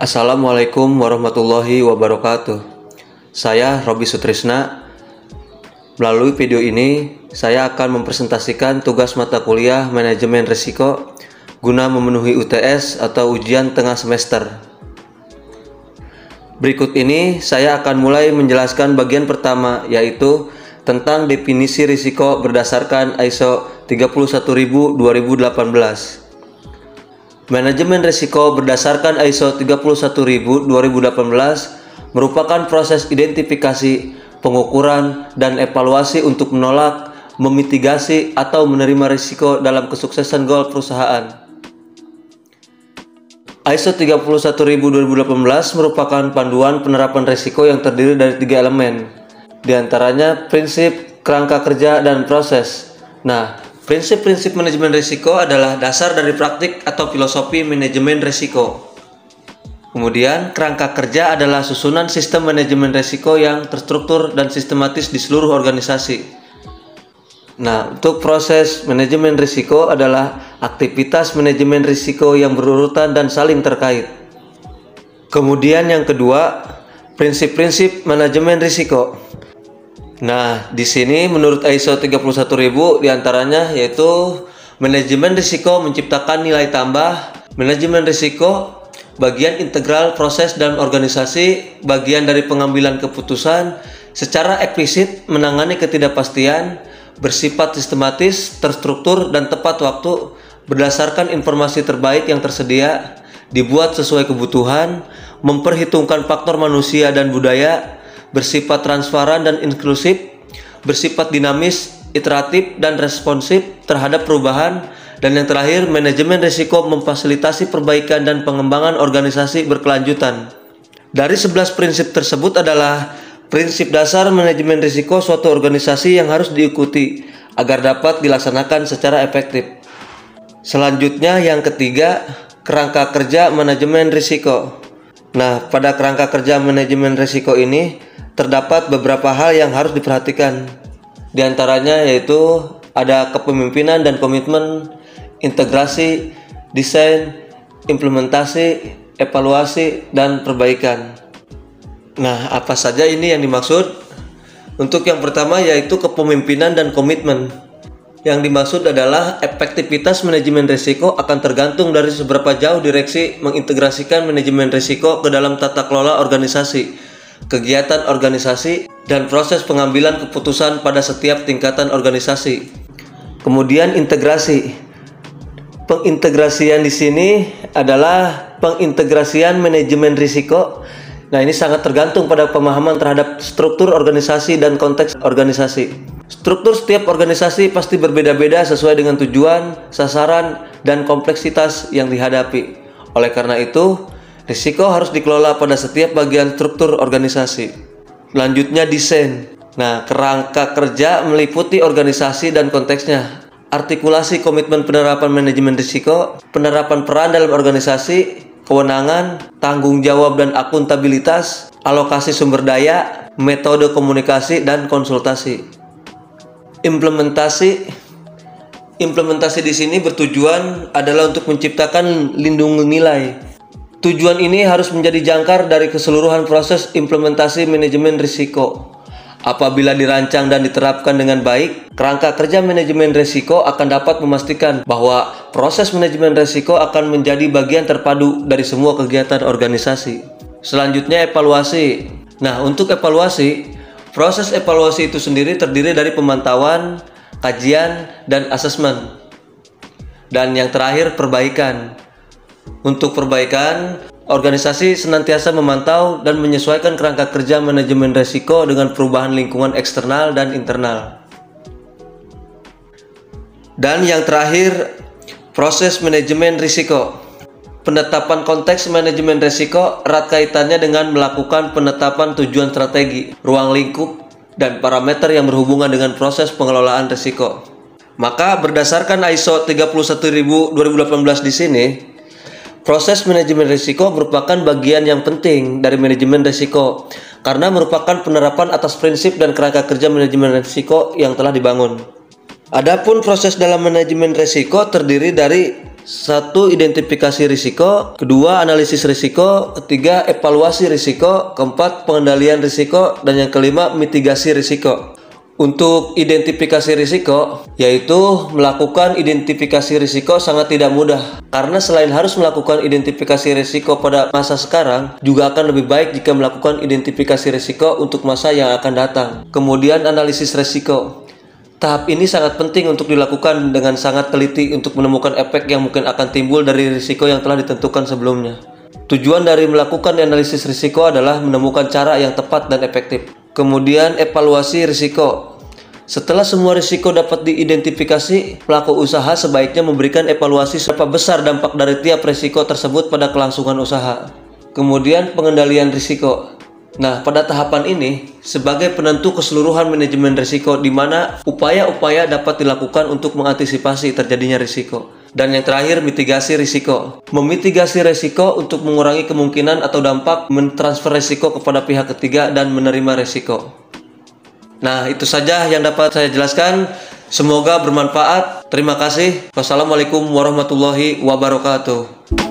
Assalamualaikum warahmatullahi wabarakatuh. Saya Robi Sutrisna. Melalui video ini, saya akan mempresentasikan tugas mata kuliah Manajemen Risiko guna memenuhi UTS atau ujian tengah semester. Berikut ini saya akan mulai menjelaskan bagian pertama, yaitu tentang definisi risiko berdasarkan ISO 31000:2018. Manajemen risiko berdasarkan ISO 31000:2018 merupakan proses identifikasi, pengukuran, dan evaluasi untuk menolak, memitigasi, atau menerima risiko dalam kesuksesan goal perusahaan. ISO 31000:2018 merupakan panduan penerapan risiko yang terdiri dari 3 elemen, diantaranya prinsip, kerangka kerja, dan proses. Prinsip-prinsip manajemen risiko adalah dasar dari praktik atau filosofi manajemen risiko. Kemudian, kerangka kerja adalah susunan sistem manajemen risiko yang terstruktur dan sistematis di seluruh organisasi. Untuk proses manajemen risiko adalah aktivitas manajemen risiko yang berurutan dan saling terkait. Kemudian yang kedua, prinsip-prinsip manajemen risiko. Di sini menurut ISO 31000 diantaranya yaitu manajemen risiko menciptakan nilai tambah, manajemen risiko bagian integral proses dan organisasi, bagian dari pengambilan keputusan, secara eksplisit menangani ketidakpastian, bersifat sistematis, terstruktur, dan tepat waktu, berdasarkan informasi terbaik yang tersedia, dibuat sesuai kebutuhan, memperhitungkan faktor manusia dan budaya, bersifat transparan dan inklusif, bersifat dinamis, iteratif, dan responsif terhadap perubahan, dan yang terakhir, manajemen risiko memfasilitasi perbaikan dan pengembangan organisasi berkelanjutan. Dari 11 prinsip tersebut adalah prinsip dasar manajemen risiko suatu organisasi yang harus diikuti agar dapat dilaksanakan secara efektif. Selanjutnya yang ketiga, kerangka kerja manajemen risiko. Pada kerangka kerja manajemen risiko ini terdapat beberapa hal yang harus diperhatikan. Di antaranya yaitu ada kepemimpinan dan komitmen, integrasi, desain, implementasi, evaluasi, dan perbaikan. Apa saja ini yang dimaksud? Untuk yang pertama yaitu kepemimpinan dan komitmen. Yang dimaksud adalah efektivitas manajemen risiko akan tergantung dari seberapa jauh direksi mengintegrasikan manajemen risiko ke dalam tata kelola organisasi, kegiatan organisasi, dan proses pengambilan keputusan pada setiap tingkatan organisasi. Kemudian integrasi. Pengintegrasian di sini adalah pengintegrasian manajemen risiko. Ini sangat tergantung pada pemahaman terhadap struktur organisasi dan konteks organisasi. Struktur setiap organisasi pasti berbeda-beda sesuai dengan tujuan, sasaran, dan kompleksitas yang dihadapi. Oleh karena itu, risiko harus dikelola pada setiap bagian struktur organisasi. Selanjutnya desain. Kerangka kerja meliputi organisasi dan konteksnya. Artikulasi komitmen penerapan manajemen risiko, penerapan peran dalam organisasi, kewenangan, tanggung jawab dan akuntabilitas, alokasi sumber daya, metode komunikasi dan konsultasi. Implementasi di sini bertujuan adalah untuk menciptakan lindung nilai. Tujuan ini harus menjadi jangkar dari keseluruhan proses implementasi manajemen risiko. Apabila dirancang dan diterapkan dengan baik, kerangka kerja manajemen risiko akan dapat memastikan bahwa proses manajemen risiko akan menjadi bagian terpadu dari semua kegiatan organisasi. Selanjutnya evaluasi. Untuk evaluasi, proses evaluasi itu sendiri terdiri dari pemantauan, kajian, dan asesmen. Dan yang terakhir perbaikan. Untuk perbaikan, organisasi senantiasa memantau dan menyesuaikan kerangka kerja manajemen risiko dengan perubahan lingkungan eksternal dan internal. Dan yang terakhir, proses manajemen risiko. Penetapan konteks manajemen risiko erat kaitannya dengan melakukan penetapan tujuan strategi, ruang lingkup, dan parameter yang berhubungan dengan proses pengelolaan risiko. Maka berdasarkan ISO 31000:2018 di sini, proses manajemen risiko merupakan bagian yang penting dari manajemen risiko karena merupakan penerapan atas prinsip dan kerangka kerja manajemen risiko yang telah dibangun. Adapun proses dalam manajemen risiko terdiri dari Satu, identifikasi risiko. Kedua, analisis risiko. Ketiga, evaluasi risiko. Keempat, pengendalian risiko. Dan yang kelima, mitigasi risiko. Untuk identifikasi risiko, yaitu melakukan identifikasi risiko sangat tidak mudah. Karena selain harus melakukan identifikasi risiko pada masa sekarang, juga akan lebih baik jika melakukan identifikasi risiko untuk masa yang akan datang. Kemudian analisis risiko. Tahap ini sangat penting untuk dilakukan dengan sangat teliti untuk menemukan efek yang mungkin akan timbul dari risiko yang telah ditentukan sebelumnya. Tujuan dari melakukan analisis risiko adalah menemukan cara yang tepat dan efektif. Kemudian evaluasi risiko. Setelah semua risiko dapat diidentifikasi, pelaku usaha sebaiknya memberikan evaluasi seberapa besar dampak dari tiap risiko tersebut pada kelangsungan usaha. Kemudian pengendalian risiko. Nah, pada tahapan ini, sebagai penentu keseluruhan manajemen risiko di mana upaya-upaya dapat dilakukan untuk mengantisipasi terjadinya risiko. Dan yang terakhir, mitigasi risiko. Memitigasi risiko untuk mengurangi kemungkinan atau dampak mentransfer risiko kepada pihak ketiga dan menerima risiko. Nah, itu saja yang dapat saya jelaskan. Semoga bermanfaat. Terima kasih. Wassalamualaikum warahmatullahi wabarakatuh.